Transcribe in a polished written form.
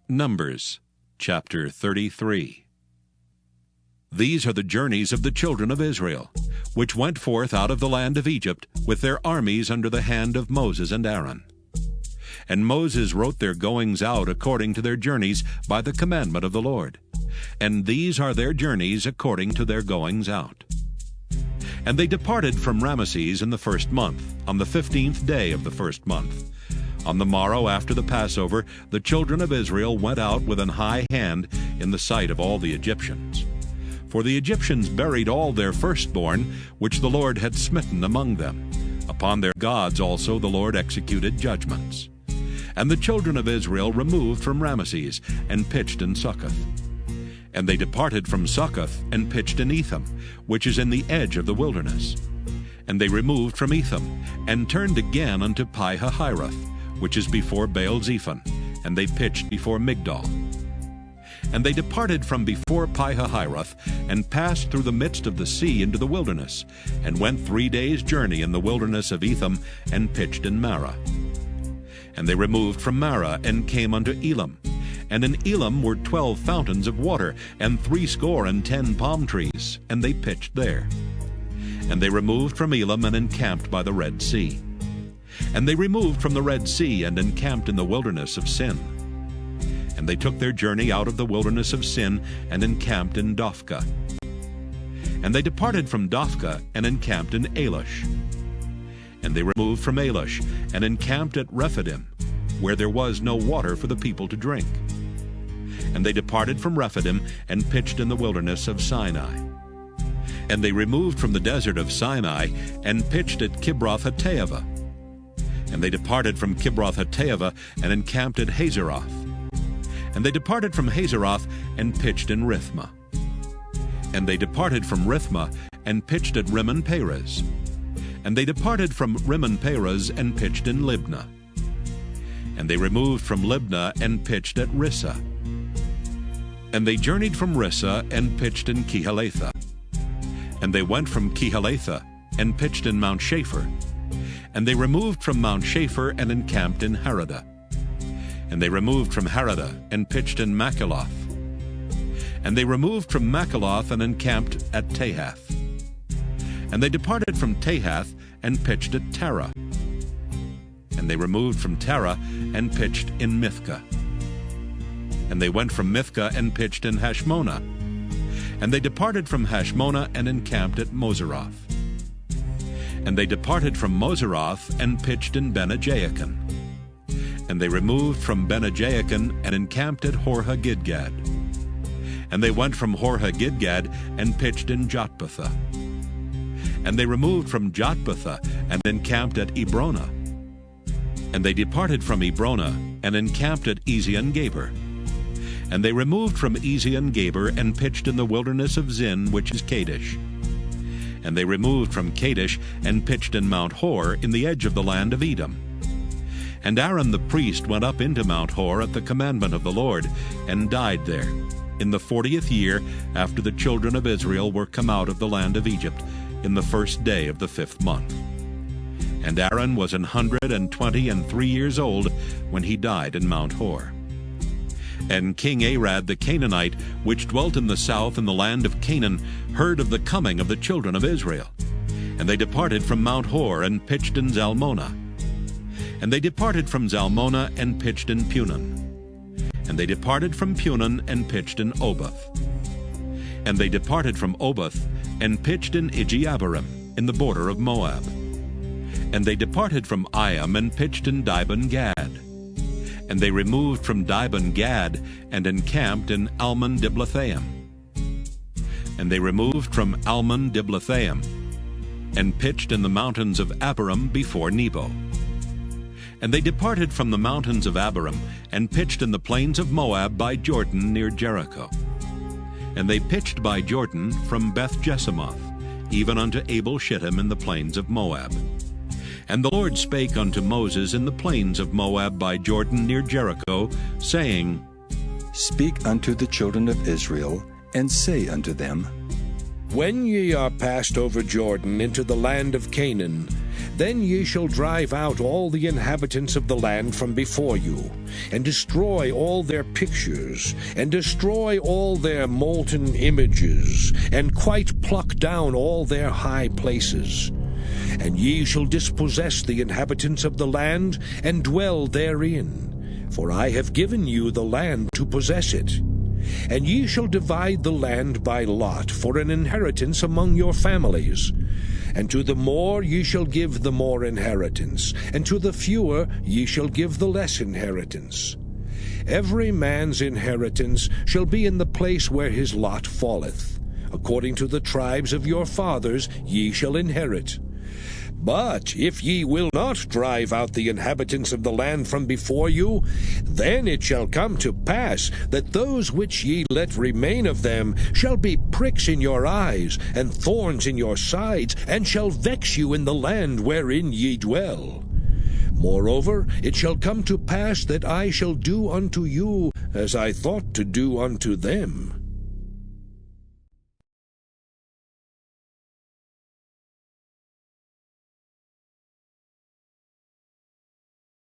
Numbers, chapter 33. These are the journeys of the children of Israel, which went forth out of the land of Egypt with their armies under the hand of Moses and Aaron. And Moses wrote their goings out according to their journeys by the commandment of the Lord. And these are their journeys according to their goings out. And they departed from Ramesses in the first month, on the 15th day of the first month. On the morrow after the Passover, the children of Israel went out with an high hand in the sight of all the Egyptians. For the Egyptians buried all their firstborn, which the Lord had smitten among them. Upon their gods also the Lord executed judgments. And the children of Israel removed from Ramesses, and pitched in Succoth. And they departed from Succoth, and pitched in Etham, which is in the edge of the wilderness. And they removed from Etham, and turned again unto Pi-hahiroth, which is before Baal-zephon, and they pitched before Migdol. And they departed from before Pi-hahiroth, and passed through the midst of the sea into the wilderness, and went 3 days' journey in the wilderness of Etham, and pitched in Marah. And they removed from Marah, and came unto Elam. And in Elam were 12 fountains of water, and 70 palm trees, and they pitched there. And they removed from Elam, and encamped by the Red Sea. And they removed from the Red Sea, and encamped in the wilderness of Sin. And they took their journey out of the wilderness of Sin, and encamped in Dophkah. And they departed from Dophkah, and encamped in Ailush. And they removed from Ailush, and encamped at Rephidim, where there was no water for the people to drink. And they departed from Rephidim, and pitched in the wilderness of Sinai. And they removed from the desert of Sinai, and pitched at Kibroth-hattaavah. And they departed from Kibroth-hattaavah, and encamped at Hazeroth. And they departed from Hazeroth, and pitched in Rithmah. And they departed from Rithmah, and pitched at Rimmon-Perez. And they departed from Rimmon-Perez, and pitched in Libnah. And they removed from Libnah, and pitched at Rissah. And they journeyed from Rissah, and pitched in Kehelatha. And they went from Kehelatha, and pitched in Mount Shapher. And they removed from Mount Shapher, and encamped in Haradah. And they removed from Haradah, and pitched in Makheloth. And they removed from Makheloth, and encamped at Tahath. And they departed from Tahath, and pitched at Tarah. And they removed from Tarah, and pitched in Mithkah. And they went from Mithkah, and pitched in Hashmonah. And they departed from Hashmonah, and encamped at Moseroth. And they departed from Moseroth, and pitched in Bene-Jaakan. And they removed from Bene-Jaakan, and encamped at Hor-Haggidgad. And they went from Hor-Haggidgad, and pitched in Jotbathah. And they removed from Jotbathah, and encamped at Ebrona. And they departed from Ebrona, and encamped at Ezion-Geber. And they removed from Ezion-Geber, and pitched in the wilderness of Zin, which is Kadesh. And they removed from Kadesh, and pitched in Mount Hor, in the edge of the land of Edom. And Aaron the priest went up into Mount Hor at the commandment of the Lord, and died there, in the 40th year after the children of Israel were come out of the land of Egypt, in the first day of the 5th month. And Aaron was 123 years old when he died in Mount Hor. And King Arad the Canaanite, which dwelt in the south in the land of Canaan, heard of the coming of the children of Israel. And they departed from Mount Hor, and pitched in Zalmonah. And they departed from Zalmonah, and pitched in Punon. And they departed from Punon, and pitched in Oboth. And they departed from Oboth, and pitched in Ijeabarim, in the border of Moab. And they departed from Iam, and pitched in Dibon-Gad. And they removed from Dibon-Gad, and encamped in Almon-Diblathaim. And they removed from Almon-Diblathaim, and pitched in the mountains of Abarim before Nebo. And they departed from the mountains of Abarim, and pitched in the plains of Moab by Jordan near Jericho. And they pitched by Jordan from Beth-Jesimoth, even unto Abel-Shittim in the plains of Moab. And the Lord spake unto Moses in the plains of Moab by Jordan near Jericho, saying, Speak unto the children of Israel, and say unto them, When ye are passed over Jordan into the land of Canaan, Then ye shall drive out all the inhabitants of the land from before you, and destroy all their pictures, and destroy all their molten images, and quite pluck down all their high places. And ye shall dispossess the inhabitants of the land, and dwell therein. For I have given you the land to possess it. And ye shall divide the land by lot for an inheritance among your families. And to the more ye shall give the more inheritance, and to the fewer ye shall give the less inheritance. Every man's inheritance shall be in the place where his lot falleth. According to the tribes of your fathers ye shall inherit. But if ye will not drive out the inhabitants of the land from before you, then it shall come to pass that those which ye let remain of them shall be pricks in your eyes, and thorns in your sides, and shall vex you in the land wherein ye dwell. Moreover, it shall come to pass that I shall do unto you as I thought to do unto them.